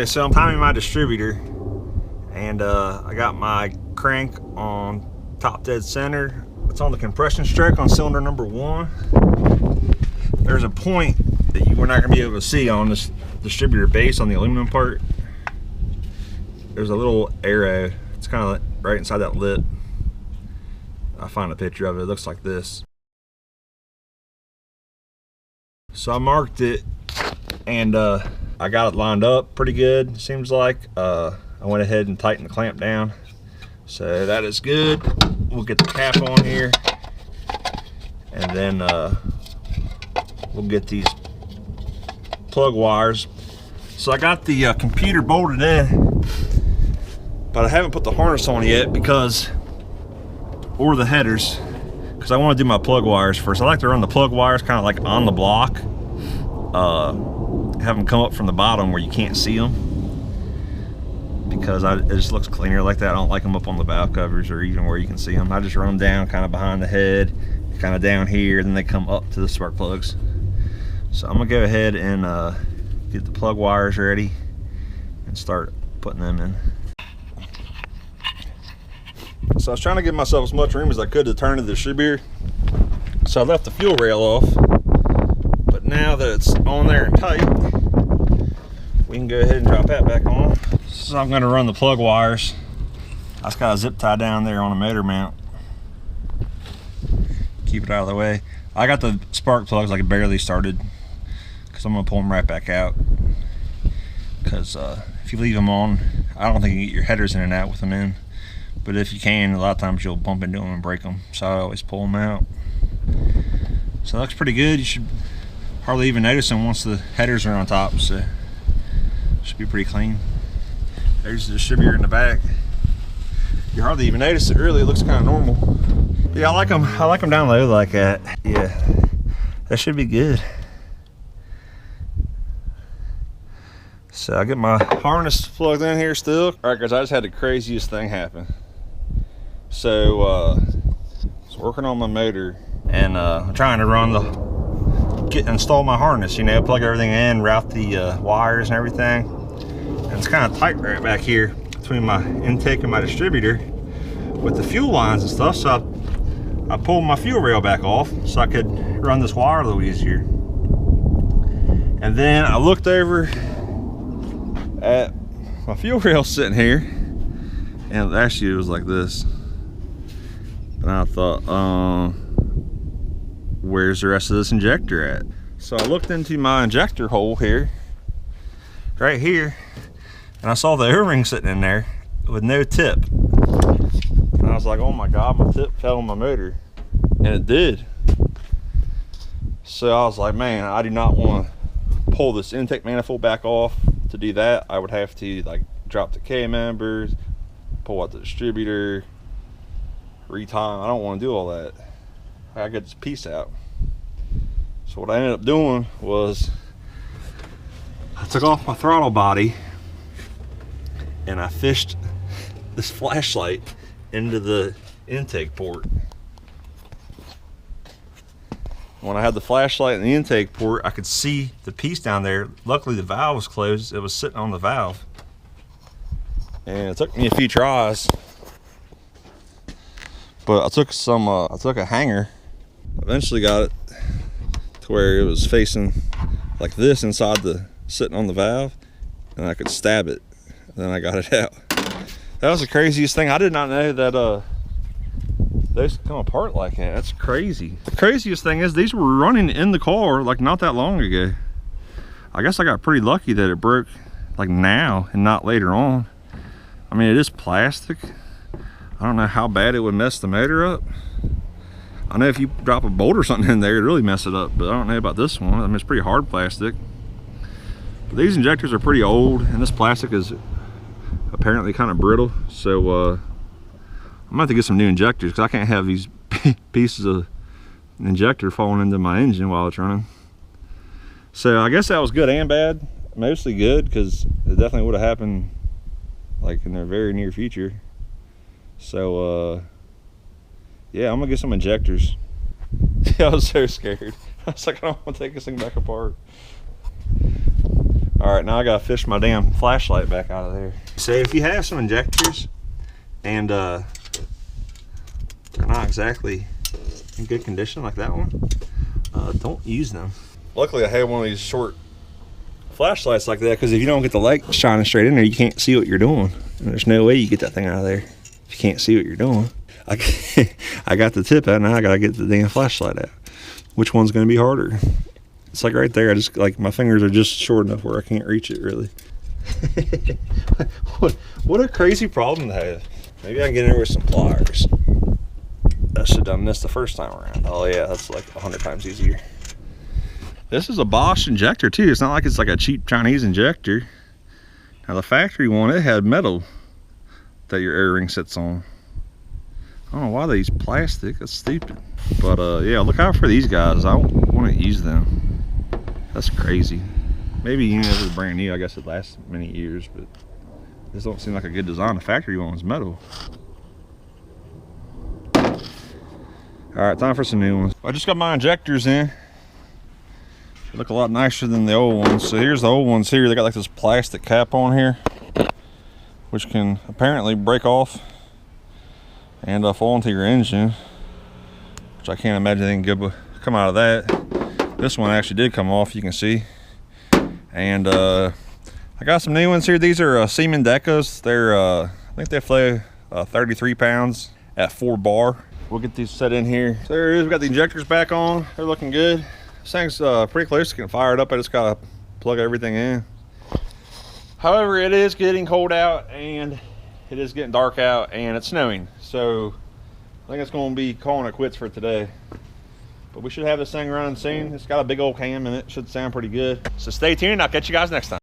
so I'm timing my distributor, and I got my crank on top dead center. It's on the compression stroke on cylinder number 1. There's a point that you were not going to be able to see on this distributor base on the aluminum part. There's a little arrow. It's kind of like right inside that lip. I find a picture of it. It looks like this. So I marked it, and I got it lined up pretty good, seems like. I went ahead and tightened the clamp down. So that is good. We'll get the cap on here, and then we'll get these plug wires. So I got the computer bolted in, but I haven't put the harness on yet or the headers, because I want to do my plug wires first. I like to run the plug wires kind of like on the block, have them come up from the bottom where you can't see them, because it just looks cleaner like that. I don't like them up on the valve covers or even where you can see them. I just run them down kind of behind the head, kind of down here, then they come up to the spark plugs. So I'm gonna go ahead and get the plug wires ready and start putting them in. So I was trying to give myself as much room as I could to turn the distributor. So I left the fuel rail off, but now that it's on there and tight, we can go ahead and drop that back on. So I'm gonna run the plug wires. I just got a zip tie down there on a motor mount. Keep it out of the way. I got the spark plugs like it barely started, because I'm gonna pull them right back out. Because if you leave them on, I don't think you can get your headers in and out with them in. But if you can, a lot of times you'll bump into them and break them. So I always pull them out. So it looks pretty good. You should hardly even notice them once the headers are on top. So it should be pretty clean. There's the distributor in the back. You hardly even notice it, really. It looks kind of normal. Yeah, I like them down low like that. Yeah, that should be good. So I get my harness plugged in here still. All right, guys, I just had the craziest thing happen. So I was working on my motor, and I'm trying to install my harness, you know, plug everything in, route the wires and everything. And it's kind of tight right back here between my intake and my distributor with the fuel lines and stuff. So I pulled my fuel rail back off so I could run this wire a little easier. And then I looked over at my fuel rail sitting here, and actually it was like this. And I thought, where's the rest of this injector at? So I looked into my injector hole here, right here, and I saw the O-ring sitting in there with no tip. And I was like, oh my God, my tip fell on my motor. And it did. So I was like, man, I do not want to pull this intake manifold back off. To do that, I would have to like drop the K members, pull out the distributor, retime. I don't want to do all that. I gotta get this piece out. So what I ended up doing was I took off my throttle body and I fished this flashlight into the intake port. When I had the flashlight in the intake port, I could see the piece down there. Luckily the valve was closed. It was sitting on the valve. And it took me a few tries. But I took a hanger, eventually got it to where it was facing like this inside sitting on the valve, and I could stab it. And then I got it out. That was the craziest thing. I did not know that those come apart like that. That's crazy. The craziest thing is these were running in the car like not that long ago. I guess I got pretty lucky that it broke like now and not later on. I mean, it is plastic. I don't know how bad it would mess the motor up. I know if you drop a bolt or something in there, it'd really mess it up, but I don't know about this one. I mean, it's pretty hard plastic. But these injectors are pretty old, and this plastic is apparently kind of brittle. So I'm gonna have to get some new injectors, because I can't have these pieces of injector falling into my engine while it's running. So I guess that was good and bad. Mostly good, because it definitely would have happened like in the very near future. So yeah, I'm gonna get some injectors. I was so scared. I was like, I don't want to take this thing back apart. All All right, now I gotta fish my damn flashlight back out of there. So if you have some injectors and they're not exactly in good condition like that one, don't use them. Luckily I have one of these short flashlights like that, because if you don't get the light shining straight in there, you can't see what you're doing. And there's no way you get that thing out of there if you can't see what you're doing. I got the tip out, now I gotta get the damn flashlight out. Which one's gonna be harder? It's like right there, I just, like, my fingers are just short enough where I can't reach it really. what a crazy problem to have. Maybe I can get in there with some pliers. I should have done this the first time around. Oh yeah, that's like 100 times easier. This is a Bosch injector too. It's not like it's like a cheap Chinese injector. Now the factory one, it had metal that your air ring sits on. I don't know why they use plastic, that's stupid. But yeah, look out for these guys. I want to use them. That's crazy. Maybe even if it's brand new, I guess it lasts many years, but this don't seem like a good design. The factory one is metal. All right, time for some new ones. I just got my injectors in. They look a lot nicer than the old ones. So here's the old ones here. They got like this plastic cap on here, which can apparently break off and fall into your engine, which I can't imagine anything good come out of that. This one actually did come off, you can see. And I got some new ones here. These are Siemens Decas. They're I think they weigh 33 pounds at 4 bar. We'll get these set in here. So there it is. We got the injectors back on. They're looking good. This thing's pretty close to getting fired up. I just gotta plug everything in. However, it is getting cold out and it is getting dark out and it's snowing. So I think it's gonna be calling it quits for today. But we should have this thing running soon. It's got a big old cam in it. Should sound pretty good. So stay tuned. I'll catch you guys next time.